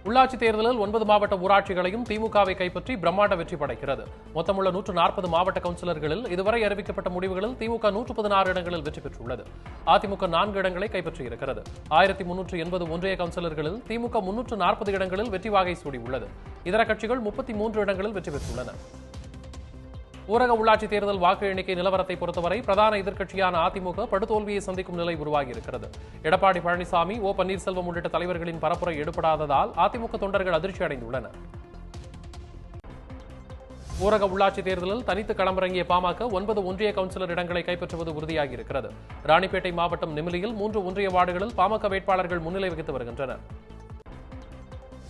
உள்ளாட்சி தேர்தலில் 9 மாவட்ட ஊராட்சிகளையும் திமுகவை கைப்பற்றி பிரம்மாண்ட வெற்றி படைக்கிறது. மொத்தமுள்ள 140 மாவட்ட கவுன்சிலர்களில் இதுவரை அறிவிக்கப்பட்ட முடிவுகளில் திமுக 116 இடங்களில் வெற்றி பெற்றுள்ளது. அதிமுக 4 இடங்களை கைப்பற்றியிருக்கிறது. 1380 ஒன்றிய கவுன்சிலர்களில் திமுக 340 இடங்களில் வெற்றி வாகை சூடியுள்ளது. இதர கட்சிகள் 33 இடங்களில் வெற்றி பெற்றுள்ளன. ஊரக உள்ளாட்சி தேர்தல் வாக்கு எண்ணிக்கை நிலவரத்தை பொறுத்தவரை பிரதான எதிர்க்கட்சியான அதிமுக படுதோல்வியை சந்திக்கும் நிலை உருவாகியிருக்கிறது. எடப்பாடி பழனிசாமி, ஓ பன்னீர்செல்வம் உள்ளிட்ட தலைவர்களின் பரப்புரை எடுபடாததால் அதிமுக தொண்டர்கள் அதிர்ச்சி அடைந்துள்ளனர். ஊரக உள்ளாட்சி தேர்தலில் தனித்து களமிறங்கிய பாமக 9 ஒன்றிய கவுன்சிலர் இடங்களை கைப்பற்றுவது உறுதியாகியிருக்கிறது. ராணிப்பேட்டை மாவட்டம் நெமிலியில் 3 ஒன்றிய வார்டுகளில் பாமக வேட்பாளர்கள் முன்னிலை வகித்து வருகின்றனர்.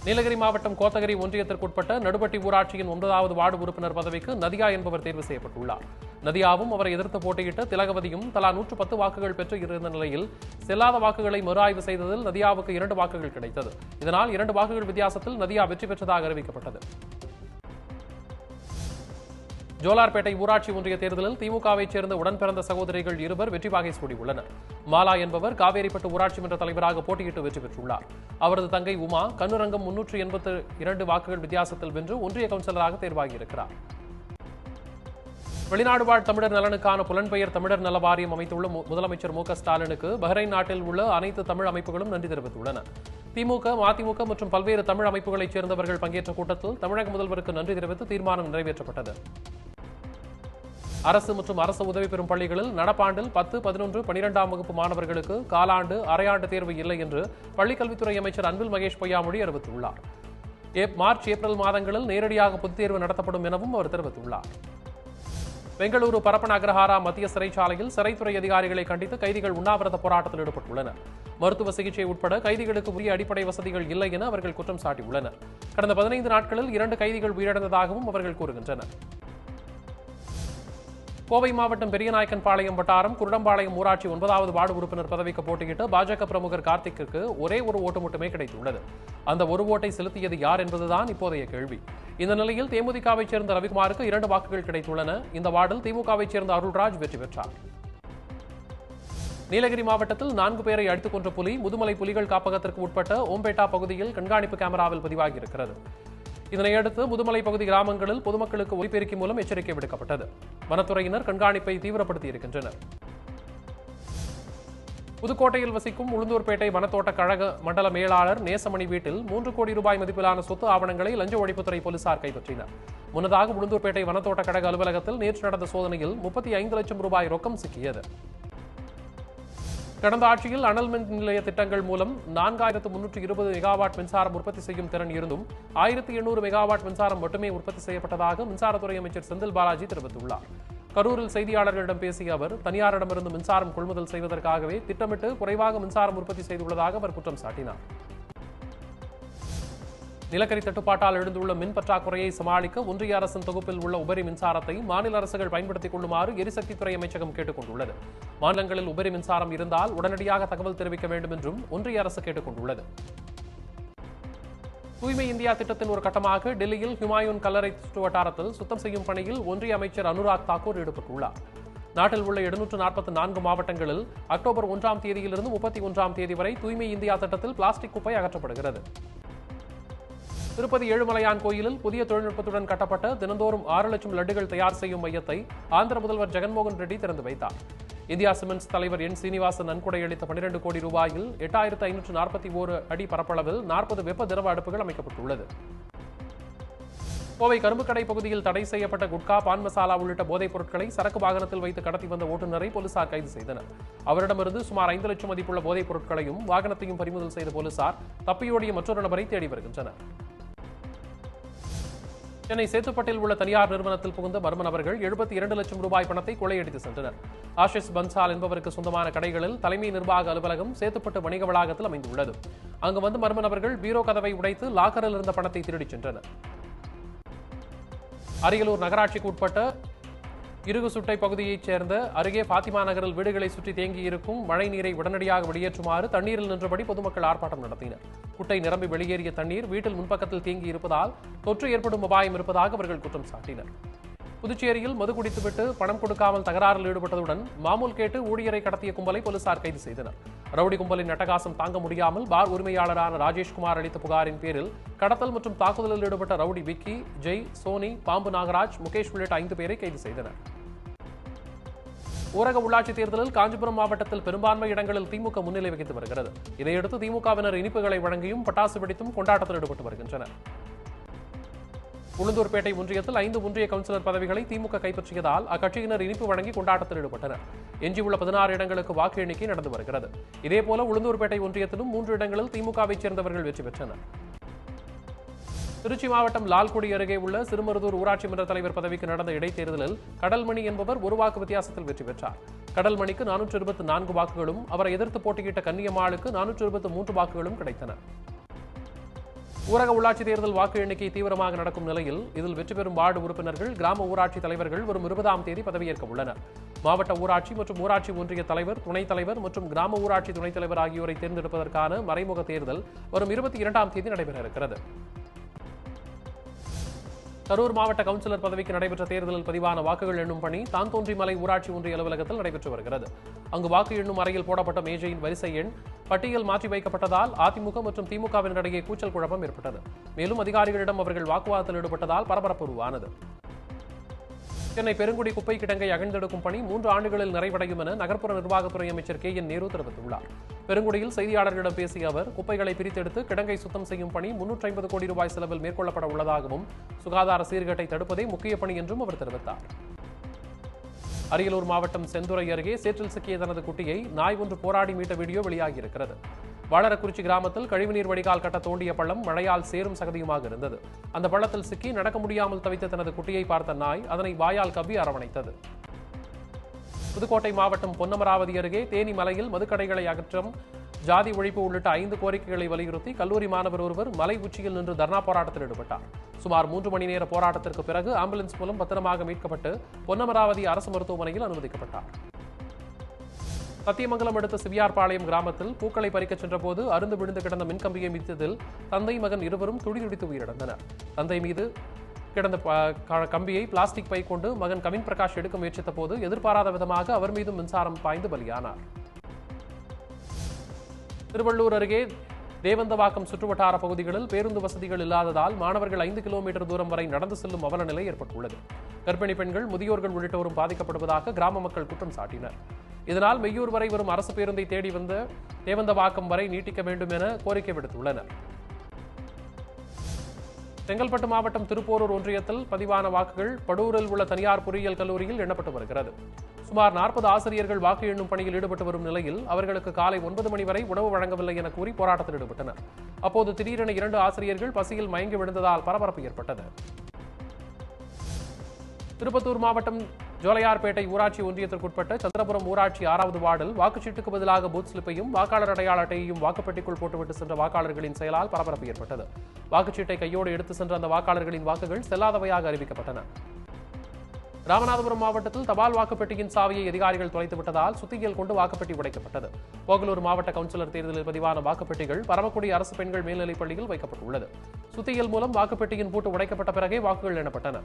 நீலகிரி மாவட்டம் கோத்தகிரி ஒன்றியத்திற்குட்பட்ட நடுபட்டி ஊராட்சியின் 9வது வார்டு உறுப்பினர் பதவிக்கு நதியா என்பவர் தேர்வு செய்யப்பட்டுள்ளார். நதியாவும் அவரை எதிர்த்து போட்டியிட்ட திலகவதியும் தலா 110 வாக்குகள் பெற்று இருந்த நிலையில் செல்லாத வாக்குகளை மறு ஆய்வு செய்ததில் நதியாவுக்கு 2 வாக்குகள் கிடைத்தது. இதனால் 2 வாக்குகள் வித்தியாசத்தில் நதியா வெற்றி பெற்றதாக அறிவிக்கப்பட்டது. ஜோலார்பேட்டை ஊராட்சி ஒன்றிய தேர்தலில் திமுகவைச் சேர்ந்த உடன்பிறந்த சகோதரிகள் 2 வெற்றி வாகை சூடியுள்ளனர். மாலா என்பவர் காவேரிப்பட்டு ஊராட்சி மன்ற தலைவராக போட்டியிட்டு வெற்றி பெற்றுள்ளார். அவரது தங்கை உமா கண்ணுரங்கம் 382 வாக்குகள் வித்தியாசத்தில் வென்று ஒன்றிய கவுன்சிலராக தேர்வாகியிருக்கிறார். வெளிநாடு வாழ் தமிழர் நலனுக்கான புலன்பெயர் தமிழர் நல வாரியம் அமைத்துள்ள முதலமைச்சர் மு க ஸ்டாலினுக்கு பஹ்ரைன் நாட்டில் உள்ள அனைத்து தமிழ் அமைப்புகளும் நன்றி தெரிவித்துள்ளன. திமுக, மதிமுக மற்றும் பல்வேறு தமிழ் அமைப்புகளைச் சேர்ந்தவர்கள் பங்கேற்ற கூட்டத்தில் தமிழக முதல்வருக்கு நன்றி தெரிவித்து தீர்மானம் நிறைவேற்றப்பட்டது. அரசு மற்றும் அரசு உதவி பெறும் பள்ளிகளில் நடப்பாண்டில் 10, 11, 12ஆம் வகுப்பு மாணவர்களுக்கு காலாண்டு, அரையாண்டு தேர்வு இல்லை என்று பள்ளிக்கல்வித்துறை அமைச்சர் அன்பில் மகேஷ் பொய்யாமொழி அறிவித்துள்ளார். மார்ச், ஏப்ரல் மாதங்களில் நேரடியாக பொதுத் தேர்வு நடத்தப்படும் எனவும் அவர் தெரிவித்துள்ளார். பெங்களூரு பரப்பன அக்ரஹாரா மத்திய சிறைச்சாலையில் சிறைத்துறை அதிகாரிகளை கண்டித்து கைதிகள் உண்ணாவிரத போராட்டத்தில் ஈடுபட்டுள்ளனர். மருத்துவ சிகிச்சை உட்பட கைதிகளுக்கு உரிய அடிப்படை வசதிகள் இல்லை என அவர்கள் குற்றம் சாட்டியுள்ளனர். கடந்த 15 நாட்களில் 2 கைதிகள் உயிரிழந்ததாகவும் அவர்கள் கூறுகின்றனர். கோவை மாவட்டம் பெரியநாயக்கன்பாளையம் வட்டாரம் குருடம்பாளையம் ஊராட்சி 9வது வார்டு உறுப்பினர் பதவிக்கு போட்டியிட்டு பாஜக பிரமுகர் கார்த்திக்கு ஒரே ஒரு ஓட்டு மட்டுமே கிடைத்துள்ளது. அந்த ஒரு ஓட்டை செலுத்தியது யார் என்பதுதான் இப்போதைய கேள்வி. இந்த நிலையில் தேமுதிகவைச் சேர்ந்த ரவிக்குமாருக்கு 2 வாக்குகள் கிடைத்துள்ளன. இந்த வார்டில் திமுகவைச் சேர்ந்த அருள்ராஜ் வெற்றி பெற்றார். நீலகிரி மாவட்டத்தில் 4 பேரை அடித்துக் கொன்ற புலி முதுமலை புலிகள் காப்பகத்திற்கு உட்பட்ட ஓம்பேட்டா பகுதியில் கண்காணிப்பு கேமராவில் பதிவாகியிருக்கிறது. இதனையடுத்து முதுமலை பகுதி கிராமங்களில் பொதுமக்களுக்கு ஒலிபெருக்கி மூலம் எச்சரிக்கை விடுக்கப்பட்டது. வனத்துறையினர் கண்காணிப்பை தீவிரப்படுத்தியிருக்கின்றனர். புதுக்கோட்டையில் வசிக்கும் உளுந்தூர்பேட்டை வனத்தோட்ட கழக மண்டல மேலாளர் நேசமணி வீட்டில் 3 கோடி ரூபாய் மதிப்பிலான சொத்து ஆவணங்களை லஞ்ச ஒழிப்புத்துறை போலீசார் கைப்பற்றினர். முன்னதாக உளுந்தூர்பேட்டை வனத்தோட்ட கழக அலுவலகத்தில் நேற்று நடந்த சோதனையில் 35 லட்சம் ரூபாய் ரொக்கம் சிக்கியது. கடந்த ஆட்சியில் அனல் மின் நிலைய திட்டங்கள் மூலம் 4320 மெகாவாட் மின்சாரம் உற்பத்தி செய்யும் திறன் இருந்தும் 1800 மெகாவாட் மின்சாரம் மட்டுமே உற்பத்தி செய்யப்பட்டதாக மின்சாரத்துறை அமைச்சர் செந்தில் பாலாஜி தெரிவித்துள்ளார். கரூரில் செய்தியாளர்களிடம் பேசிய அவர், தனியாரிடமிருந்து மின்சாரம் கொள்முதல் செய்வதற்காகவே திட்டமிட்டு குறைவாக மின்சாரம் உற்பத்தி செய்துள்ளதாக அவர் குற்றம் சாட்டினார். நிலக்கரி தட்டுப்பாட்டால் எழுந்துள்ள மின் பற்றாக்குறையை சமாளிக்க ஒன்றிய அரசின் தொகுப்பில் உள்ள உபரி மின்சாரத்தை மாநில அரசுகள் பயன்படுத்திக் கொள்ளுமாறு எரிசக்தித்துறை அமைச்சகம் கேட்டுக் கொண்டுள்ளது. மாநிலங்களில் உபரி மின்சாரம் இருந்தால் உடனடியாக தகவல் தெரிவிக்க வேண்டும் என்றும் ஒன்றிய அரசு கேட்டுக் கொண்டுள்ளது. தூய்மை இந்தியா திட்டத்தின் ஒரு கட்டமாக டெல்லியில் ஹுமாயூன் கல்லறை சுற்று வட்டாரத்தில் சுத்தம் செய்யும் பணியில் ஒன்றிய அமைச்சர் அனுராக் தாக்கூர் ஈடுபட்டுள்ளார். நாட்டில் உள்ள 744 மாவட்டங்களில் அக்டோபர் 1ஆம் தேதியிலிருந்து 31ஆம் தேதி வரை தூய்மை இந்தியா திட்டத்தில் பிளாஸ்டிக் குப்பை அகற்றப்படுகிறது. திருப்பதி ஏழுமலையான் கோயிலில் புதிய தொழில்நுட்பத்துடன் கட்டப்பட்ட தினந்தோறும் 6 லட்சம் லட்டுகள் தயார் செய்யும் மையத்தை ஆந்திர முதல்வர் ஜெகன்மோகன் ரெட்டி திறந்து வைத்தார். இந்தியா சிமெண்ட்ஸ் தலைவர் என் சீனிவாசன் நன்கொடை அளித்த 12 கோடி ரூபாயில் 8541 அடி பரப்பளவில் 40 வெப்ப திரவ அடுப்புகள் அமைக்கப்பட்டுள்ளது. கோவை கரும்புக்கடை பகுதியில் தடை செய்யப்பட்ட குட்கா, பான் மசாலா உள்ளிட்ட போதைப் பொருட்களை சரக்கு வாகனத்தில் வைத்து கடத்தி வந்த ஓட்டுநரை போலீசார் கைது செய்தனர். அவரிடமிருந்து சுமார் 5 லட்சம் மதிப்புள்ள போதைப் பொருட்களையும் வாகனத்தையும் பறிமுதல் செய்த போலீசார் தப்பியோடிய மற்றொரு நபரை தேடி வருகின்றனர். சென்னை சேத்துப்பட்டில் உள்ள தனியார் நிறுவனத்தில் புகுந்த மர்ம நபர்கள் 72 லட்சம் ரூபாய் பணத்தை கொள்ளையடித்து சென்றனர். ஆஷிஷ் பன்சால் என்பவருக்கு சொந்தமான கடைகளில் தலைமை நிர்வாக அலுவலகம் சேத்துப்பட்டு வணிக வளாகத்தில் அமைந்துள்ளது. அங்கு வந்து மர்ம நபர்கள் பீரோ கதவை உடைத்து லாக்கரில் இருந்த பணத்தை திருடிச் சென்றனர். அரியலூர் நகராட்சிக்கு உட்பட்ட இருகுசுட்டை பகுதியைச் சேர்ந்த அருகே பாத்திமா நகரில் வீடுகளை சுற்றி தேங்கியிருக்கும் மழை நீரை உடனடியாக வெளியேற்றுமாறு தண்ணீரில் நின்றபடி பொதுமக்கள் ஆர்ப்பாட்டம் நடத்தினர். குட்டை நிரம்பி வெளியேறிய தண்ணீர் வீட்டில் முன்பக்கத்தில் தேங்கி இருப்பதால் தொற்று ஏற்படும் அபாயம் இருப்பதாக அவர்கள் குற்றம் சாட்டினர். புதுச்சேரியில் மது குடித்துவிட்டு பணம் கொடுக்காமல் தகராறில் ஈடுபட்டதுடன் மாமூல் கேட்டு ஊழியரை கடத்திய கும்பலை போலீசார் கைது செய்தனர். ரவுடி கும்பலின் அட்டகாசம் தாங்க முடியாமல் பார் உரிமையாளரான ராஜேஷ்குமார் அளித்த புகாரின் பேரில் கடத்தல் மற்றும் தாக்குதலில் ஈடுபட்ட ரவுடி விக்கி, ஜெய், சோனி, பாம்பு நாகராஜ், முகேஷ் உள்ளிட்ட 5 பேரை கைது செய்தனர். ஊரக உள்ளாட்சி தேர்தலில் காஞ்சிபுரம் மாவட்டத்தில் பெரும்பான்மை இடங்களில் திமுக முன்னிலை வகித்து வருகிறது. இதையடுத்து திமுகவினர் இனிப்புகளை வழங்கியும் பட்டாசு வெடித்தும் கொண்டாட்டத்தில் ஈடுபட்டு வருகின்றனர். உளுந்தூர்பேட்டை ஒன்றியத்தில் 5 ஒன்றிய கவுன்சிலர் பதவிகளை திமுக கைப்பற்றியதால் அக்கட்சியினர் இனிப்பு வழங்கி கொண்டாட்டத்தில் ஈடுபட்டனர். எஞ்சியுள்ள 16 இடங்களுக்கு வாக்கு எண்ணிக்கை நடந்து வருகிறது. இதேபோல உளுந்தூர்பேட்டை ஒன்றியத்திலும் 3 இடங்களில் திமுகவைச் சேர்ந்தவர்கள் வெற்றி பெற்றனர். திருச்சி மாவட்டம் லால்குடி அருகே உள்ள சிறுமருதூர் ஊராட்சி மன்ற தலைவர் பதவிக்கு நடந்த இடைத்தேர்தலில் கடல்மணி என்பவர் 1 வாக்கு வித்தியாசத்தில் வெற்றி பெற்றார். கடல்மணிக்கு 424 வாக்குகளும், அவரை எதிர்த்து போட்டியிட்ட கன்னியம்மாளுக்கு 423 வாக்குகளும் கிடைத்தன. ஊரக உள்ளாட்சி தேர்தல் வாக்கு எண்ணிக்கை தீவிரமாக நடக்கும் நிலையில் இதில் வெற்றி பெறும் வார்டு உறுப்பினர்கள், கிராம ஊராட்சி தலைவர்கள் வரும் 20ஆம் தேதி பதவியேற்க உள்ளனர். மாவட்ட ஊராட்சி மற்றும் ஊராட்சி ஒன்றிய தலைவர், துணைத் தலைவர் மற்றும் கிராம ஊராட்சி துணைத் தலைவர் ஆகியோரை தேர்ந்தெடுப்பதற்கான மறைமுக தேர்தல் வரும் 22ஆம் தேதி நடைபெற இருக்கிறது. கரூர் மாவட்ட கவுன்சிலர் பதவிக்கு நடைபெற்ற தேர்தலில் பதிவான வாக்குகள் எண்ணும் பணி தான்தோன்றிமலை ஊராட்சி ஒன்றிய அலுவலகத்தில் நடைபெற்று வருகிறது. அங்கு வாக்கு எண்ணும் அறையில் போடப்பட்ட மேஜையின் வரிசை எண் பட்டியல் மாற்றி வைக்கப்பட்டதால் அதிமுக மற்றும் திமுகவினரிடையே கூச்சல் குழப்பம் ஏற்பட்டது. மேலும் அதிகாரிகளிடம் அவர்கள் வாக்குவாதத்தில் ஈடுபட்டதால் பரபரப்பு உருவானது. சென்னை பெருங்குடி குப்பை கிடங்கை அகழ்ந்தெடுக்கும் பணி 3 ஆண்டுகளில் நிறைவடையும் என நகர்ப்புற நிர்வாகத்துறை அமைச்சர் KN நேரு தெரிவித்துள்ளார். பெருங்குடியில் செய்தியாளர்களிடம் பேசிய அவர், குப்பைகளை பிரித்தெடுத்து கிடங்கை சுத்தம் செய்யும் பணி 350 கோடி ரூபாய் செலவில் மேற்கொள்ளப்பட உள்ளதாகவும், சுகாதார சீர்கேட்டை தடுப்பதே முக்கிய பணி என்றும் அவர் தெரிவித்தார். அரியலூர் மாவட்டம் செந்துறை அருகே சேற்றில் சிக்கிய தனது குட்டியை நாய் ஒன்று போராடி மீட்ட வீடியோ வெளியாகியிருக்கிறது. வாழரக்குறிச்சி கிராமத்தில் கழிவுநீர் வடிகால் கட்ட தோண்டிய பள்ளம் மழையால் சேரும் சகதியுமாக இருந்தது. அந்த பள்ளத்தில் சிக்கி நடக்க முடியாமல் தவித்த தனது குட்டியை பார்த்த நாய் அதனை வாயால் கவ்வி அரவணைத்தது. புதுக்கோட்டை மாவட்டம் பொன்னமராவதி அருகே தேனி மலையில் மதுக்கடைகளை அகற்றம், ஜாதி ஒழிப்பு உள்ளிட்ட 5 கோரிக்கைகளை வலியுறுத்தி கல்லூரி மாணவர் ஒருவர் மலை உச்சியில் நின்று தர்ணா போராட்டத்தில் ஈடுபட்டார். சுமார் 3 மணி நேர போராட்டத்திற்கு பிறகு ஆம்புலன்ஸ் மூலம் பத்திரமாக மீட்கப்பட்டு பொன்னமராவதி அரசு மருத்துவமனையில் அனுமதிக்கப்பட்டார். சத்தியமங்கலம் அடுத்த சிவியார்பாளையம் கிராமத்தில் பூக்களை பறிக்கச் சென்றபோது அருந்து விழுந்து கிடந்த மின்கம்பியை மிதித்ததில் தந்தை, மகன் இருவரும் துடிதுடித்து உயிரிழந்தனர். தந்தை மீது கிடந்த கம்பியை பிளாஸ்டிக் பை கொண்டு மகன் கவின் பிரகாஷ் எடுக்க முயற்சித்த போது எதிர்பாராத விதமாக அவர் மீதும் மின்சாரம் பாய்ந்து பலியானார். திருவள்ளூர் அருகே தேவந்தவாக்கம் சுற்றுவட்டார பகுதிகளில் பேருந்து வசதிகள் இல்லாததால் மாணவர்கள் 5 கிலோமீட்டர் தூரம் வரை நடந்து செல்லும் அவல நிலை ஏற்பட்டுள்ளது. கர்ப்பிணி பெண்கள், முதியோர்கள் உள்ளிட்டோரும் பாதிக்கப்படுவதாக கிராம மக்கள் குற்றம் சாட்டினர். இதனால் மெய்யூர் வரை வரும் அரசு பேருந்தை தேடி வந்த தேவந்தவாக்கம் வரை நீட்டிக்க வேண்டும் என கோரிக்கை விடுத்துள்ளனர். செங்கல்பட்டு மாவட்டம் திருப்போரூர் ஒன்றியத்தில் பதிவான வாக்குகள் படூரில் உள்ள தனியார் பொறியியல் கல்லூரியில் எண்ணப்பட்டு வருகிறது. சுமார் 40 ஆசிரியர்கள் வாக்கு எண்ணும் பணியில் ஈடுபட்டு வரும் நிலையில் அவர்களுக்கு காலை 9 மணி வரை உணவு வழங்கவில்லை என கூறி போராட்டத்தில் ஈடுபட்டனர். அப்போது திடீரென 2 ஆசிரியர்கள் பசியில் மயங்கி விழுந்ததால் பரபரப்பு ஏற்பட்டது. திருப்பத்தூர் மாவட்டம் ஜோலையார்பேட்டை ஊராட்சி ஒன்றியத்திற்குட்பட்ட சந்திரபுரம் ஊராட்சி 6வது வார்டில் வாக்குச்சீட்டுக்கு பதிலாக பூத் ஸ்லிப்பையும் வாக்காளர் அடையாள அட்டையையும் வாக்குப்பெட்டிக்குள் போட்டுவிட்டு சென்ற வாக்காளர்களின் செயலால் பரபரப்பு ஏற்பட்டது. வாக்குச்சீட்டை கையோடு எடுத்து சென்ற அந்த வாக்காளர்களின் வாக்குகள் செல்லாதவையாக அறிவிக்கப்பட்டன. ராமநாதபுரம் மாவட்டத்தில் தபால் வாக்குப்பெட்டியின் சாவியை அதிகாரிகள் தொலைத்துவிட்டதால் சுத்தியல் கொண்டு வாக்குப்பெட்டி உடைக்கப்பட்டது. போகலூர் மாவட்ட கவுன்சிலர் தேர்தலில் பதிவான வாக்குப்பெட்டிகள் பரமக்குடி அரசு பெண்கள் மேல்நிலைப் பள்ளியில் வைக்கப்பட்டுள்ளது. சுத்தியல் மூலம் வாக்குப்பெட்டியின் பூட்டு உடைக்கப்பட்ட பிறகே வாக்குகள் எண்ணப்பட்டன.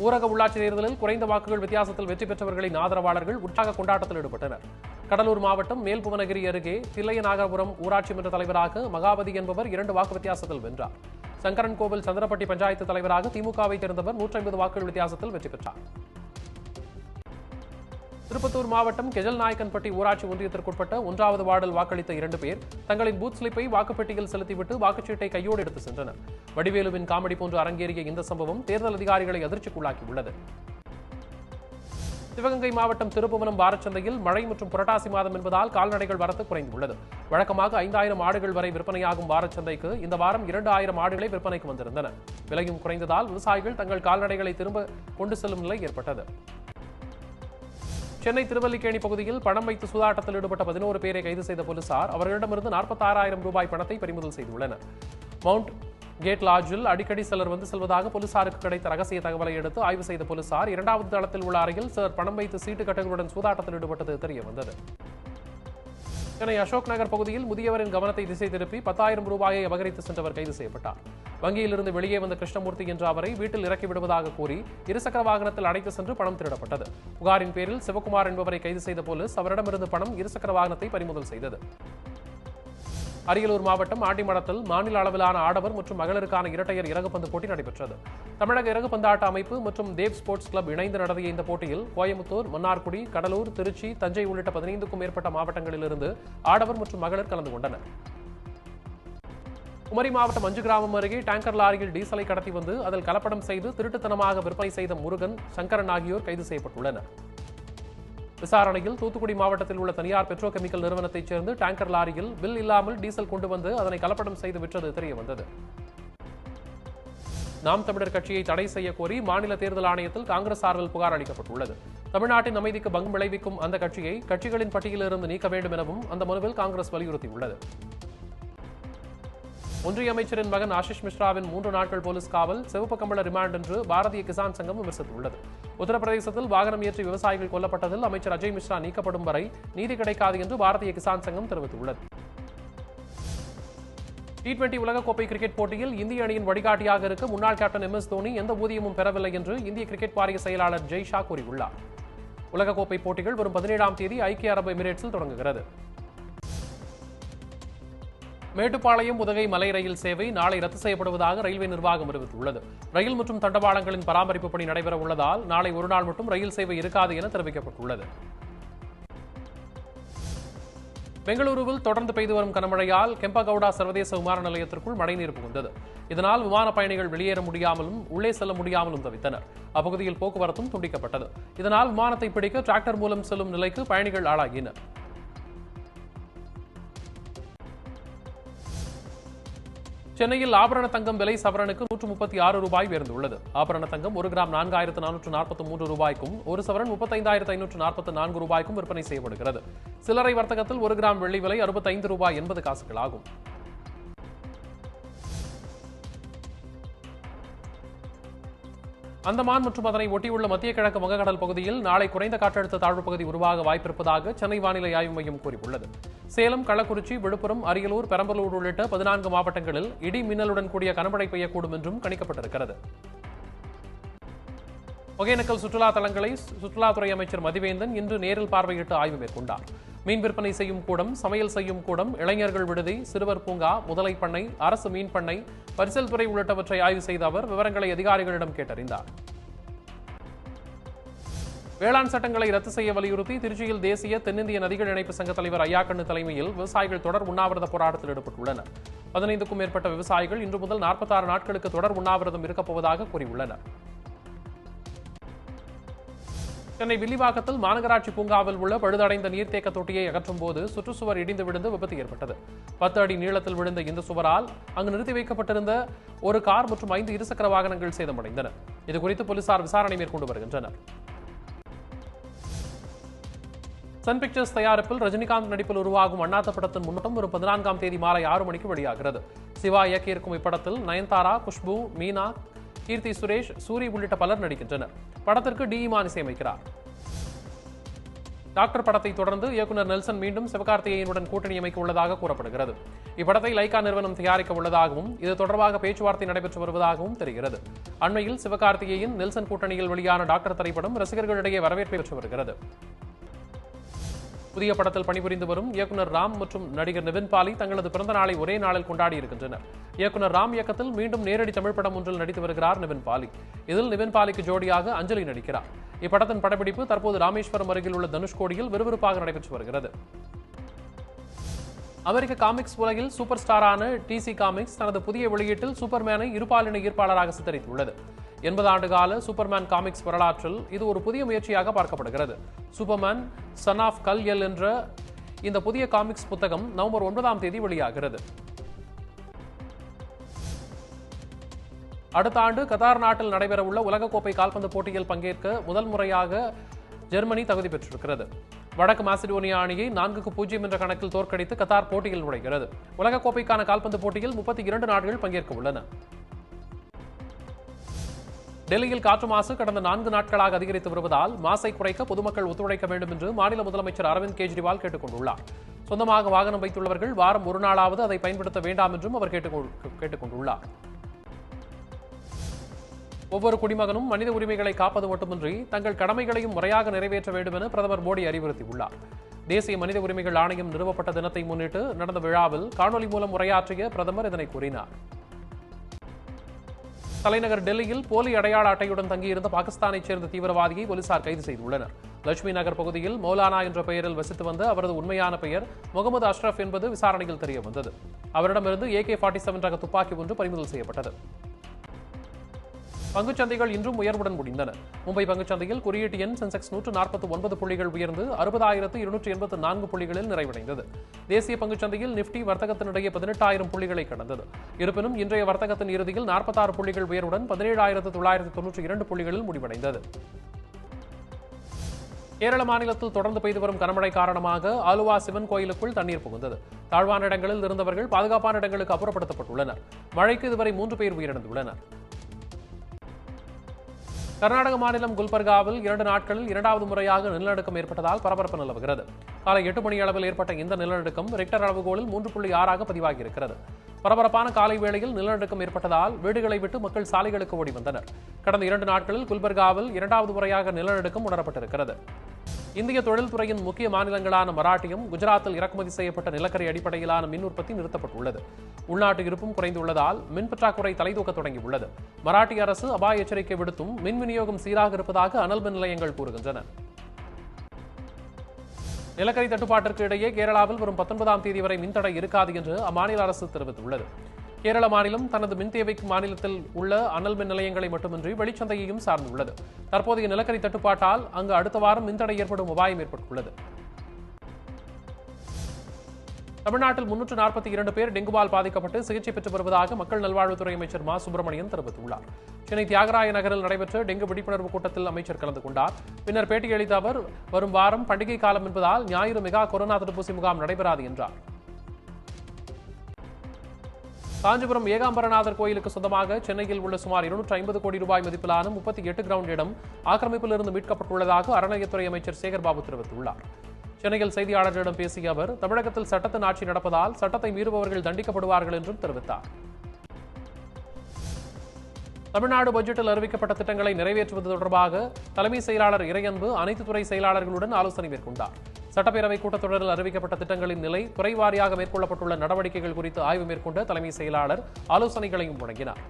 ஊரக உள்ளாட்சி தேர்தலில் குறைந்த வாக்குகள் வித்தியாசத்தில் வெற்றி பெற்றவர்களின் ஆதரவாளர்கள் உற்சாக கொண்டாட்டத்தில் ஈடுபட்டனர். கடலூர் மாவட்டம் மேல்புவனகிரி அருகே தில்லையநாகபுரம் ஊராட்சி மன்ற தலைவராக மகாபதி என்பவர் 2 வாக்கு வித்தியாசத்தில் வென்றார். சங்கரன் கோவில் சந்திரப்பட்டி பஞ்சாயத்து தலைவராக திமுகவை சேர்ந்தவர் 150 வாக்குகள் வித்தியாசத்தில் வெற்றி பெற்றார். திருப்பத்தூர் மாவட்டம் கெஜல் நாயக்கன்பட்டி ஊராட்சி ஒன்றியத்திற்குட்பட்ட 1வது வார்டில் வாக்களித்த 2 பேர் தங்களின் பூத் ஸ்லிப்பை வாக்குப்பெட்டியில் செலுத்திவிட்டு வாக்குச்சீட்டை கையோடு எடுத்து சென்றனர். வடிவேலுவின் காமெடி போன்று அரங்கேறிய இந்த சம்பவம் தேர்தல் அதிகாரிகளை அதிர்ச்சிக்குள்ளாக்கியுள்ளது. சிவகங்கை மாவட்டம் திருப்புவனம் வாரச்சந்தையில் மழை மற்றும் புரட்டாசி மாதம் என்பதால் கால்நடைகள் வரத்து குறைந்துள்ளது. வழக்கமாக 5000 ஆடுகள் வரை விற்பனையாகும் வாரச்சந்தைக்கு இந்த வாரம் 2000 ஆடுகளை விற்பனைக்கு வந்திருந்தன. விலையும் குறைந்ததால் விவசாயிகள் தங்கள் கால்நடைகளை திரும்ப கொண்டு செல்லும் நிலை ஏற்பட்டது. சென்னை திருவல்லிக்கேணி பகுதியில் பணம் வைத்து சூதாட்டத்தில் ஈடுபட்ட 11 பேரை கைது செய்த போலீசார் அவர்களிடமிருந்து 46,000 ரூபாய் பணத்தை பறிமுதல் செய்துள்ளனர். மவுண்ட் கேட் லாட்ஜில் அடிக்கடி சிலர் வந்து செல்வதாக போலீசாருக்கு கிடைத்த ரகசிய தகவலை அடுத்து ஆய்வு செய்த போலீசார் 2வது தளத்தில் உள்ள அறையில் சிலர் பணம் வைத்து சீட்டு கட்டுகளுடன் சூதாட்டத்தில் ஈடுபட்டது தெரிய வந்தது. சென்னை அசோக் நகர் பகுதியில் முதியவரின் கவனத்தை திசை திருப்பி 10,000 ரூபாயை அபகரித்து சென்றவர் கைது செய்யப்பட்டார். வங்கியிலிருந்து வெளியே வந்த கிருஷ்ணமூர்த்தி என்ற அவரை வீட்டில் இறக்கி விடுவதாக கூறி இருசக்கர வாகனத்தில் அழைத்து சென்று பணம் திருடப்பட்டது. புகாரின் பேரில் சிவகுமார் என்பவரை கைது செய்த போலீஸ் அவரிடமிருந்து பணம் இருசக்கர வாகனத்தை பறிமுதல் செய்தது. அரியலூர் மாவட்டம் ஆண்டிமடத்தில் மாநில அளவிலான ஆடவர் மற்றும் மகளிருக்கான இரட்டையர் இறகுப்பந்து போட்டி நடைபெற்றது. தமிழக இறகுப்பந்தாட்ட அமைப்பு மற்றும் தேவ் ஸ்போர்ட்ஸ் கிளப் இணைந்து நடத்திய இந்த போட்டியில் கோயம்புத்தூர், மன்னார்குடி, கடலூர், திருச்சி, தஞ்சை உள்ளிட்ட 15க்கும் மேற்பட்ட மாவட்டங்களிலிருந்து ஆடவர் மற்றும் மகளிர் கலந்து கொண்டனர். குமரி மாவட்டம் 5 கிராமம் அருகே டேங்கர் லாரியில் டீசலை கடத்தி வந்து அதில் கலப்படம் செய்து திருட்டுத்தனமாக விற்பனை செய்த முருகன், சங்கரன் ஆகியோர் கைது செய்யப்பட்டுள்ளனர். விசாரணையில் தூத்துக்குடி மாவட்டத்தில் உள்ள தனியார் பெட்ரோ கெமிக்கல் நிறுவனத்தைச் சேர்ந்து டேங்கர் லாரியில் பில் இல்லாமல் டீசல் கொண்டு வந்து அதனை கலப்படம் செய்து விற்றது தெரியவந்தது. நாம் தமிழர் கட்சியை தடை செய்ய கோரி மாநில தேர்தல் ஆணையத்தில் காங்கிரஸ் சார்பில் புகார் அளிக்கப்பட்டுள்ளது. தமிழ்நாட்டின் அமைதிக்கு பங்கம் விளைவிக்கும் அந்த கட்சியை கட்சிகளின் பட்டியலிலிருந்து நீக்க வேண்டும் எனவும் அந்த மனுவில் காங்கிரஸ் வலியுறுத்தியுள்ளது. ஒன்றிய அமைச்சரின் மகன் ஆஷிஷ் மிஸ்ராவின் 3 நாட்கள் போலீஸ் காவல் சிவப்பு கம்பள ரிமாண்ட் என்று பாரதிய கிசான் சங்கம் விமர்சித்துள்ளது. உத்தரப்பிரதேசத்தில் வாகனம் ஏற்றி விவசாயிகள் கொல்லப்பட்டதில் அமைச்சர் அஜய் மிஸ்ரா நீக்கப்படும் வரை நீதி கிடைக்காது என்று பாரதிய கிசான் சங்கம் தெரிவித்துள்ளது. T20 உலகக்கோப்பை கிரிக்கெட் போட்டியில் இந்திய அணியின் வழிகாட்டியாக இருக்க முன்னாள் கேப்டன் MS தோனி எந்த ஊதியமும் பெறவில்லை என்று இந்திய கிரிக்கெட் வாரிய செயலாளர் ஜெய் ஷா கூறியுள்ளார். உலகக்கோப்பை போட்டிகள் வரும் 17ஆம் தேதி ஐக்கிய அரபு எமிரேட்ஸில் தொடங்குகிறது. மேட்டுப்பாளையம் உதகை மலை ரயில் சேவை நாளை ரத்து செய்யப்படுவதாக ரயில்வே நிர்வாகம் அறிவித்துள்ளது. ரயில் மற்றும் தண்டவாளங்களின் பராமரிப்பு பணி நடைபெற உள்ளதால் நாளை ஒரு நாள் மட்டும் ரயில் சேவை இருக்காது என தெரிவிக்கப்பட்டுள்ளது. பெங்களூருவில் தொடர்ந்து பெய்து வரும் கனமழையால் கெம்பகவுடா சர்வதேச விமான நிலையத்திற்குள் மழைநீர் புகுந்தது. இதனால் விமான பயணிகள் வெளியேற முடியாமலும் உள்ளே செல்ல முடியாமலும் தவித்தனர். அப்பகுதியில் போக்குவரத்தும் துண்டிக்கப்பட்டது. இதனால் விமானத்தை பிடிக்க டிராக்டர் மூலம் செல்லும் நிலைக்கு பயணிகள் ஆளாகினர். சென்னையில் ஆபரண தங்கம் விலை சவரனுக்கு 136 ரூபாய் உயர்ந்துள்ளது. ஆபரண தங்கம் 1 கிராம் 4,443 ரூபாய்க்கும் 1 சவரன் 35,544 ரூபாய்க்கும் விற்பனை செய்யப்படுகிறது. சில்லறை வர்த்தகத்தில் 1 கிராம் வெள்ளி விலை 65 ரூபாய் 80 காசுகள் ஆகும். அந்தமான் மற்றும் அதனை ஒட்டியுள்ள மத்திய கிழக்கு வங்கக்கடல் பகுதியில் நாளை குறைந்த காற்றழுத்த தாழ்வு பகுதி உருவாக வாய்ப்பிருப்பதாக சென்னை வானிலை ஆய்வு மையம் கூறியுள்ளது. சேலம், கள்ளக்குறிச்சி, விழுப்புரம், அரியலூர், பெரம்பலூர் உள்ளிட்ட 14 மாவட்டங்களில் இடி மின்னலுடன் கூடிய கனமழை பெய்யக்கூடும் என்றும் கணிக்கப்பட்டிருக்கிறது. ஒகேனக்கல் சுற்றுலா தலங்களை சுற்றுலாத்துறை அமைச்சர் மதிவேந்தன் இன்று நேரில் பார்வையிட்டு ஆய்வு மேற்கொண்டார். மீன் விற்பனை செய்யும் கூடம், சமையல் செய்யும் கூடம், இளைஞர்கள் விடுதி, சிறுவர் பூங்கா, முதலை பண்ணை, அரசு மீன் பண்ணை, பரிசல் துறை உள்ளிட்டவற்றை ஆய்வு செய்த அவர் விவரங்களை அதிகாரிகளிடம் கேட்டறிந்தார். வேளாண் சட்டங்களை ரத்து செய்ய வலியுறுத்தி திருச்சியில் தேசிய தென்னிந்திய நதிகள் இணைப்பு சங்க தலைவர் ஐயாக்கண்ணு தலைமையில் விவசாயிகள் தொடர் உண்ணாவிரத போராட்டத்தில் ஈடுபட்டுள்ளனர். 15க்கும் மேற்பட்ட விவசாயிகள் இன்று முதல் 46 நாட்களுக்கு தொடர் உண்ணாவிரதம் இருக்கப்போவதாக கூறியுள்ளனர். சென்னை வில்லிவாக்கத்தில் மாநகராட்சி பூங்காவில் உள்ள பழுதடைந்த நீர்த்தேக்க தொட்டியை அகற்றும் போது சுற்றுச்சுவர் இடிந்து விழுந்து விபத்து ஏற்பட்டது. 10 அடி நீளத்தில் விழுந்த இந்த சுவரால் அங்கு நிறுத்தி வைக்கப்பட்டிருந்த ஒரு கார் மற்றும் 5 இருசக்கர வாகனங்கள் சேதமடைந்தன. இதுகுறித்து போலீசார் விசாரணை மேற்கொண்டு வருகின்றனர். சன் பிக்சர்ஸ் தயாரிப்பில் ரஜினிகாந்த் நடிப்பில் உருவாகும் அண்ணாத்த படத்தின் முன்னோட்டம் வரும் 14ஆம் தேதி மாலை 6 மணிக்கு வெளியாகிறது. சிவா இயக்கியிருக்கும் இப்படத்தில் நயன்தாரா, குஷ்பு, மீனா, கீர்த்தி சுரேஷ், சூரி உள்ளிட்ட பலர் நடிக்கின்றனர். படத்திற்கு டி இமான் இசையமைக்கிறார். டாக்டர் படத்தை தொடர்ந்து இயக்குநர் நெல்சன் மீண்டும் சிவகார்த்திகேயனுடன் கூட்டணி அமைக்க உள்ளதாக கூறப்படுகிறது. இப்படத்தை லைகா நிறுவனம் தயாரிக்க உள்ளதாகவும் இது தொடர்பாக பேச்சுவார்த்தை நடைபெற்று வருவதாகவும் தெரிகிறது. அண்மையில் சிவகார்த்திகேயன் நெல்சன் கூட்டணியில் வெளியான டாக்டர் திரைப்படம் ரசிகர்களிடையே வரவேற்பை பெற்று வருகிறது. புதிய படத்தில் பணிபுரிந்து வரும் இயக்குநர் ராம் மற்றும் நடிகர் நிவின் பாலி தங்களது பிறந்த நாளை ஒரே நாளில் கொண்டாடி இருக்கின்றனர். இயக்குநர் ராம் இயக்கத்தில் மீண்டும் நேரடி தமிழ் படம் ஒன்றில் நடித்து வருகிறார் நிவின் பாலி. இதில் நிவின் பாலிக்கு ஜோடியாக அஞ்சலி நடிக்கிறார். இப்படத்தின் படப்பிடிப்பு தற்போது ராமேஸ்வரம் அருகில் உள்ள தனுஷ்கோடியில் விறுவிறுப்பாக நடைபெற்று வருகிறது. அமெரிக்க காமிக்ஸ் உலகில் சூப்பர் ஸ்டாரான DC காமிக்ஸ் தனது புதிய வெளியீட்டில் சூப்பர்மேனை இருபாலின ஈர்ப்பாளராக சித்தரித்துள்ளது. 80 ஆண்டு கால சூப்பர்மேன் காமிக்ஸ் வரலாற்றில் இது ஒரு புதிய முயற்சியாக பார்க்கப்படுகிறது. சூப்பர்மேன் சன் ஆஃப் கல்-எல் என்ற இந்த புதிய காமிக்ஸ் புத்தகம் நவம்பர் 9ஆம் தேதி வெளியாகிறது. அடுத்த ஆண்டு கத்தார் நாட்டில் நடைபெறவுள்ள உலகக்கோப்பை கால்பந்து போட்டியில் பங்கேற்க முதல் முறையாக ஜெர்மனி தகுதி பெற்றிருக்கிறது. வடக்கு மாசிடோனியா அணியை 4-0 என்ற கணக்கில் தோற்கடித்து கத்தார் போட்டியில் நுழைகிறது. உலகக்கோப்பைக்கான கால்பந்து போட்டியில் 32 நாடுகள் பங்கேற்க உள்ளன. டெல்லியில் காற்று மாசு கடந்த 4 நாட்களாக அதிகரித்து வருவதால் மாசை குறைக்க பொதுமக்கள் ஒத்துழைக்க வேண்டும் என்று மாநில முதலமைச்சர் அரவிந்த் கெஜ்ரிவால் கேட்டுக் கொண்டுள்ளார். சொந்தமாக வாகனம் வைத்துள்ளவர்கள் வாரம் ஒரு நாளாவது அதை பயன்படுத்த வேண்டாம் என்றும் அவர் கேட்டுக்கொண்டுள்ளார். ஒவ்வொரு குடிமகனும் மனித உரிமைகளை காப்பது மட்டுமின்றி தங்கள் கடமைகளையும் முறையாக நிறைவேற்ற வேண்டும் என பிரதமர் மோடி அறிவுறுத்தியுள்ளார். தேசிய மனித உரிமைகள் ஆணையம் நிறுவப்பட்ட தினத்தை முன்னிட்டு நடந்த விழாவில் காணொலி மூலம் உரையாற்றிய பிரதமர் இதனை கூறினார். தலைநகர் டெல்லியில் போலி அடையாள அட்டையுடன் தங்கியிருந்த பாகிஸ்தானைச் சேர்ந்த தீவிரவாதியை போலீசார் கைது செய்துள்ளனர். லட்சுமி நகர் பகுதியில் மௌலானா என்ற பெயரில் வசித்து வந்த அவரது உண்மையான பெயர் முகமது அஷ்ரப் என்பது விசாரணையில் தெரியவந்தது. அவரிடமிருந்து AK-47 ரக துப்பாக்கி ஒன்று பறிமுதல் செய்யப்பட்டது. பங்குச்சந்தைகள் இன்றும் உயர்வுடன் முடிந்தன. மும்பை பங்குச்சந்தையில் குறியீட்டு எண் சென்செக்ஸ் 149 புள்ளிகள் உயர்ந்து 60,284 புள்ளிகளில் நிறைவடைந்தது. தேசிய பங்குச்சந்தையில் நிப்டி வர்த்தகத்தினிடையே 18,000 புள்ளிகளை கடந்தது. இருப்பினும் இன்றைய வர்த்தகத்தின் இறுதியில் 46 புள்ளிகள் உயர்வுடன் 17,992 புள்ளிகளில் முடிவடைந்தது. கேரள மாநிலத்தில் தொடர்ந்து பெய்து வரும் கனமழை காரணமாக ஆலுவா சிவன் கோயிலுக்குள் தண்ணீர் புகுந்தது. தாழ்வான இடங்களில் இருந்தவர்கள் பாதுகாப்பான இடங்களுக்கு அப்புறப்படுத்தப்பட்டுள்ளனர். மழைக்கு இதுவரை 3 பேர் உயிரிழந்துள்ளனர். கர்நாடக மாநிலம் குல்பர்காவில் 2 நாட்களில் 2வது முறையாக நிலநடுக்கம் ஏற்பட்டதால் பரபரப்பு நிலவுகிறது. காலை 8 மணி அளவில் ஏற்பட்ட இந்த நிலநடுக்கம் ரிக்டர் அளவுகோலில் 3.6 பதிவாகியிருக்கிறது. பரபரப்பான காலை வேளையில் நிலநடுக்கம் ஏற்பட்டதால் வீடுகளை விட்டு மக்கள் சாலைகளுக்கு ஓடி வந்தனர். கடந்த 2 நாட்களில் குல்பர்காவில் 2வது முறையாக நிலநடுக்கம் உணரப்பட்டிருக்கிறது. இந்திய தொழில்துறையின் முக்கிய மாநிலங்களான மராட்டியம், குஜராத்தில் இறக்குமதி செய்யப்பட்ட நிலக்கரி அடிப்படையிலான மின் உற்பத்தி நிறுத்தப்பட்டுள்ளது. உள்நாட்டு இருப்பும் குறைந்துள்ளதால் மின் பற்றாக்குறை தலைதூக்க தொடங்கியுள்ளது. மராட்டிய அரசு அபாய எச்சரிக்கை விடுத்தும் மின் விநியோகம் சீராக இருப்பதாக அனல் மின் நிலையங்கள் கூறுகின்றன. நிலக்கரி தட்டுப்பாட்டிற்கு இடையே கேரளாவில் வரும் 19ஆம் தேதி வரை மின்தடை இருக்காது என்று அம்மாநில அரசு தெரிவித்துள்ளது. கேரள மாநிலம் தனது மின் தேவைக்கு மாநிலத்தில் உள்ள அனல் மின் நிலையங்களை மட்டுமின்றி வெளிச்சந்தையையும் சார்ந்துள்ளது. தற்போதைய நிலக்கரி தட்டுப்பாட்டால் அங்கு அடுத்த வாரம் மின்தடை ஏற்படும் அபாயம் ஏற்பட்டுள்ளது. தமிழ்நாட்டில் 342 பேர் டெங்குவால் பாதிக்கப்பட்டு சிகிச்சை பெற்று வருவதாக மக்கள் நல்வாழ்வுத்துறை அமைச்சர் மா சுப்பிரமணியன் தெரிவித்துள்ளார். சென்னை தியாகராய நகரில் நடைபெற்ற டெங்கு விழிப்புணர்வு கூட்டத்தில் அமைச்சர் கலந்து கொண்டார். பின்னர் பேட்டியளித்த அவர், வரும் வாரம் பண்டிகை காலம் என்பதால் ஞாயிறு மெகா கொரோனா தடுப்பூசி முகாம் நடைபெறாது என்றார். காஞ்சிபுரம் ஏகாம்பரநாதர் கோயிலுக்கு சொந்தமாக சென்னையில் உள்ள சுமார் 250 கோடி ரூபாய் மதிப்பிலான 38 கிரவுண்ட் இடம் ஆக்கிரமிப்பிலிருந்து மீட்கப்பட்டுள்ளதாக அறநிலையத்துறை அமைச்சர் சேகர்பாபு தெரிவித்துள்ளார். சென்னையில் செய்தியாளர்களிடம் பேசிய அவர், தமிழகத்தில் சட்டத்தின் ஆட்சி நடப்பதால் சட்டத்தை மீறுபவர்கள் தண்டிக்கப்படுவார்கள் என்றும் தெரிவித்தார். தமிழ்நாடு பட்ஜெட்டில் அறிவிக்கப்பட்ட திட்டங்களை நிறைவேற்றுவது தொடர்பாக தலைமை செயலாளர் இறையன்பு அனைத்து துறை செயலாளர்களுடன் ஆலோசனை மேற்கொண்டார். சட்டப்பேரவை கூட்டத்தொடரில் அறிவிக்கப்பட்ட திட்டங்களின் நிலை, துறை வாரியாக மேற்கொள்ளப்பட்டுள்ள நடவடிக்கைகள் குறித்து ஆய்வு மேற்கொண்ட தலைமை செயலாளர் ஆலோசனைகளையும் வழங்கினார்.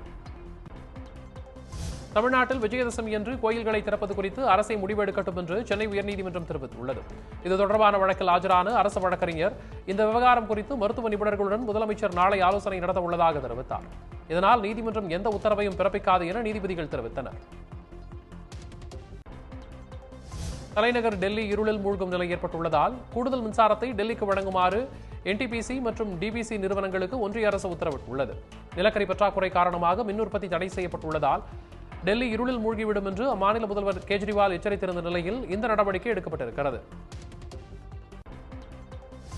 தமிழ்நாட்டில் விஜயதசமி அன்று கோயில்களை திறப்பது குறித்து அரசை முடிவெடுக்கட்டும் என்று சென்னை உயர்நீதிமன்றம் தெரிவித்துள்ளது. இது தொடர்பான வழக்கில் ஆஜரான அரசு வழக்கறிஞர் இந்த விவகாரம் குறித்து மருத்துவ நிபுணர்களுடன் முதலமைச்சர் நாளை ஆலோசனை நடத்த உள்ளதாக தெரிவித்தார். இதனால் நீதிமன்றம் எந்த உத்தரவையும் பிறப்பிக்காது என நீதிபதிகள் தெரிவித்தனர். தலைநகர் டெல்லி இருளில் மூழ்கும் நிலை ஏற்பட்டுள்ளதால் கூடுதல் மின்சாரத்தை டெல்லிக்கு வழங்குமாறு NTPC மற்றும் DBC நிறுவனங்களுக்கு ஒன்றிய அரசு உத்தரவிட்டுள்ளது. நிலக்கரி பற்றாக்குறை காரணமாக மின் உற்பத்தி தடை செய்யப்பட்டுள்ளதால் டெல்லி இருளில் மூழ்கிவிடும் என்று அம்மாநில முதல்வர் கேஜ்ரிவால் எச்சரித்திருந்த நிலையில் இந்த நடவடிக்கை எடுக்கப்பட்டிருக்கிறது.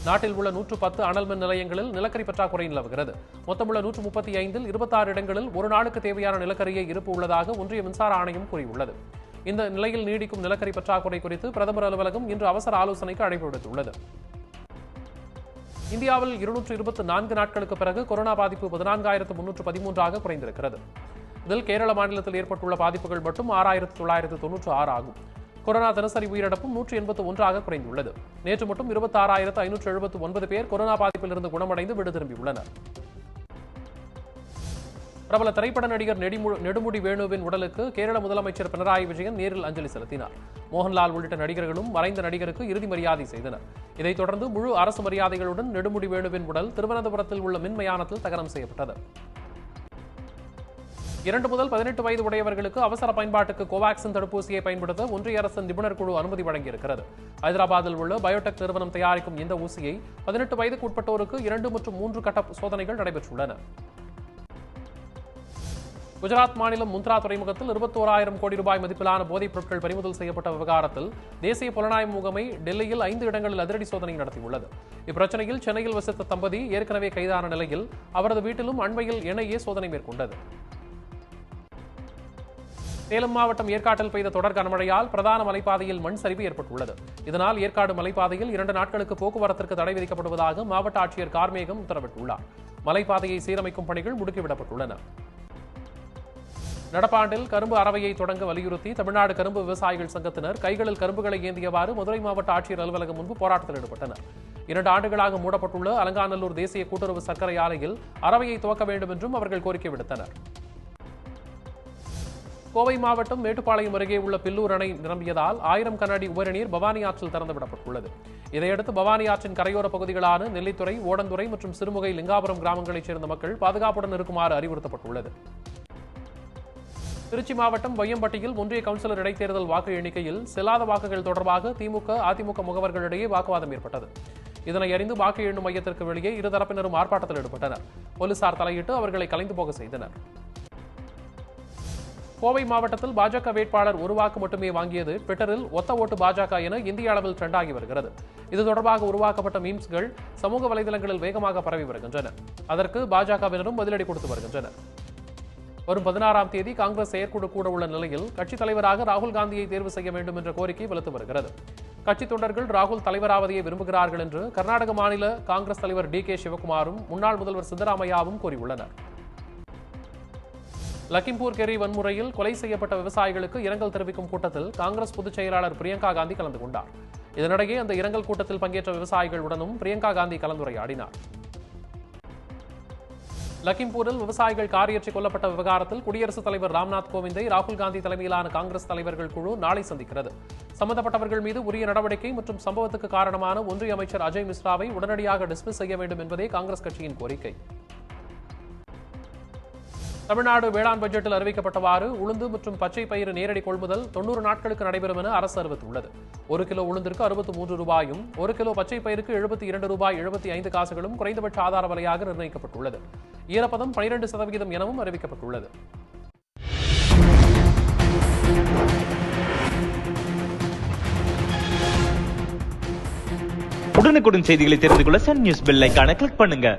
நாட்டில் உள்ள 110 அனல் மின் நிலையங்களில் நிலக்கரி பற்றாக்குறை நிலவுகிறது. மொத்தமுள்ள 135இல் 26 இடங்களில் ஒரு நாளுக்கு தேவையான நிலக்கரியை இருப்பு உள்ளதாக ஒன்றிய மின்சார ஆணையம் கூறியுள்ளது. இந்த நிலையில் நீடிக்கும் நிலக்கரி பற்றாக்குறை குறித்து பிரதமர் அலுவலகம் இன்று அவசர ஆலோசனைக்கு அழைப்பு விடுத்துள்ளது. இந்தியாவில் 224 நாட்களுக்கு பிறகு கொரோனா பாதிப்பு 14,313 குறைந்திருக்கிறது. இதில் கேரள மாநிலத்தில் ஏற்பட்டுள்ள பாதிப்புகள் மட்டும் 6,996 ஆகும். கொரோனா தினசரி உயிரிழப்பும் 181 குறைந்துள்ளது. நேற்று மட்டும் 26,579 பேர் கொரோனா பாதிப்பிலிருந்து குணமடைந்து வீடு திரும்பியுள்ளனர். பிரபல திரைப்பட நடிகர் நெடுமுடி வேணுவின் உடலுக்கு கேரள முதலமைச்சர் பினராயி விஜயன் நேரில் அஞ்சலி செலுத்தினார். மோகன்லால் உள்ளிட்ட நடிகர்களும் மறைந்த நடிகருக்கு இறுதி மரியாதை செய்தனர். இதைத் தொடர்ந்து முழு அரசு மரியாதைகளுடன் நெடுமுடி வேணுவின் உடல் திருவனந்தபுரத்தில் உள்ள மின் மயானத்தில் தகனம் செய்யப்பட்டது. 2 முதல் 18 வயது உடையவர்களுக்கு அவசர பயன்பாட்டுக்கு கோவாக்சின் தடுப்பூசியை பயன்படுத்த ஒன்றிய அரசின் நிபுணர் குழு அனுமதி வழங்கியிருக்கிறது. ஹைதராபாத்தில் உள்ள பயோடெக் நிறுவனம் தயாரிக்கும் இந்த ஊசியை 18 வயதுக்கு உட்பட்டோருக்கு 2 மற்றும் 3 கட்ட சோதனைகள் நடைபெற்றுள்ளன. குஜராத் மாநிலம் முந்த்ரா துறைமுகத்தில் 21,000 கோடி ரூபாய் மதிப்பிலான போதைப் பொருட்கள் பறிமுதல் செய்யப்பட்ட விவகாரத்தில் தேசிய புலனாய்வு முகமை டெல்லியில் 5 இடங்களில் அதிரடி சோதனை நடத்தியுள்ளது. இப்பிரச்சனையில் சென்னையில் வசித்த தம்பதி ஏற்கனவே கைதான நிலையில் அவரது வீட்டிலும் அண்மையில் NIA சோதனை மேற்கொண்டது. சேலம் மாவட்டம் ஏற்காட்டில் பெய்த தொடர் கனமழையால் பிரதான மலைப்பாதையில் மண் சரிவு ஏற்பட்டுள்ளது. இதனால் ஏற்காடு மலைப்பாதையில் 2 நாட்களுக்கு போக்குவரத்திற்கு தடை விதிக்கப்படுவதாக மாவட்ட ஆட்சியர் கார்மேகம் உத்தரவிட்டுள்ளார். மலைப்பாதையை சீரமைக்கும் பணிகள் முடுக்கிவிடப்பட்டுள்ளன. நடப்பாண்டில் கரும்பு அரவையை தொடங்க வலியுறுத்தி தமிழ்நாடு கரும்பு விவசாயிகள் சங்கத்தினர் கைகளில் கரும்புகளை ஏந்தியவாறு மதுரை மாவட்ட ஆட்சியர் அலுவலகம் முன்பு போராட்டத்தில் ஈடுபட்டனர். 2 ஆண்டுகளாக மூடப்பட்டுள்ள அலங்காநல்லூர் தேசிய கூட்டுறவு சர்க்கரை ஆலையில் அரவையை துவக்க வேண்டும் என்றும் அவர்கள் கோரிக்கை விடுத்தனர். கோவை மாவட்டம் மேட்டுப்பாளையம் அருகே உள்ள பில்லூர் அணை நிரம்பியதால் 1000 கனஅடி உபரிநீர் பவானி ஆற்றில் திறந்துவிடப்பட்டுள்ளது. இதையடுத்து பவானி ஆற்றின் கரையோர பகுதிகளான நெல்லித்துறை, ஓடந்துறை மற்றும் சிறுமுகை, லிங்காபுரம் கிராமங்களைச் சேர்ந்த மக்கள் பாதுகாப்புடன் இருக்குமாறு அறிவுறுத்தப்பட்டுள்ளது. திருச்சி மாவட்டம் வையம்பட்டியில் ஒன்றிய கவுன்சிலர் இடைத்தேர்தல் வாக்கு எண்ணிக்கையில் செல்லாத வாக்குகள் தொடர்பாக திமுக, அதிமுக முகவர்களிடையே வாக்குவாதம் ஏற்பட்டது. இதனை அறிந்து வாக்கு எண்ணும் மையத்திற்கு வெளியே இருதரப்பினரும் ஆர்ப்பாட்டத்தில் ஈடுபட்டனர். போலீசார் தலையிட்டு அவர்களை கலைந்து போக செய்தனர். கோவை மாவட்டத்தில் பாஜக வேட்பாளர் 1 வாக்கு மட்டுமே வாங்கியது ட்விட்டரில் ஒத்த ஓட்டு பாஜக என இந்திய அளவில் ட்ரெண்டாகி வருகிறது. இது தொடர்பாக உருவாக்கப்பட்ட மீம்ஸ்கள் சமூக வலைதளங்களில் வேகமாக பரவி வருகின்றன. அதற்கு பாஜகவினரும் பதிலடி கொடுத்து வருகின்றனர். வரும் 16ஆம் தேதி காங்கிரஸ் செயற்குழு கூட உள்ள நிலையில் கட்சித் தலைவராக ராகுல் காந்தியை தேர்வு செய்ய வேண்டும் என்ற கோரிக்கை வலுத்து வருகிறது. கட்சித் தொண்டர்கள் ராகுல் தலைவராவதையே விரும்புகிறார்கள் என்று கர்நாடக மாநில காங்கிரஸ் தலைவர் DK சிவகுமாரும் முன்னாள் முதல்வர் சித்தராமையாவும் கூறியுள்ளனர். லக்கிம்பூர் கெரி வன்முறையில் கொலை செய்யப்பட்ட விவசாயிகளுக்கு இரங்கல் தெரிவிக்கும் கூட்டத்தில் காங்கிரஸ் பொதுச் செயலாளர் பிரியங்கா காந்தி கலந்து கொண்டார். இதனிடையே அந்த இரங்கல் கூட்டத்தில் பங்கேற்ற விவசாயிகளுடனும் பிரியங்கா காந்தி கலந்துரையாடினார். லக்கிம்பூரில் விவசாயிகள் காரியேற்றி கொல்லப்பட்ட விவகாரத்தில் குடியரசுத் தலைவர் ராம்நாத் கோவிந்தை ராகுல் காந்தி தலைமையிலான காங்கிரஸ் தலைவர்கள் குழு நாளை சந்திக்கிறது. சம்பந்தப்பட்டவர்கள் மீது உரிய நடவடிக்கை மற்றும் சம்பவத்துக்கு காரணமான ஒன்றிய அமைச்சர் அஜய் மிஸ்ராவை உடனடியாக டிஸ்மிஸ் செய்ய வேண்டும் என்பதே காங்கிரஸ் கட்சியின் கோரிக்கை. தமிழ்நாடு வேளாண் பட்ஜெட்டில் அறிவிக்கப்பட்டவாறு உளுந்து மற்றும் பச்சை பயிறு நேரடி கொள்முதல் 90 நாட்களுக்கு நடைபெறும் என அரசு அறிவித்துள்ளது. 1 கிலோ உளுந்திற்கு 63 ரூபாயும் 1 கிலோ பச்சை பயிருக்கு 72 ரூபாய் 75 காசுகளும் குறைந்தபட்ச ஆதார விலையாக நிர்ணயிக்கப்பட்டுள்ளது. ஈரப்பதம் 12% எனவும் அறிவிக்கப்பட்டுள்ளது. உடனுக்குடன் செய்திகளை தெரிந்து கொள்ள சன் நியூஸ் பெல் ஐகானை கிளிக் பண்ணுங்க.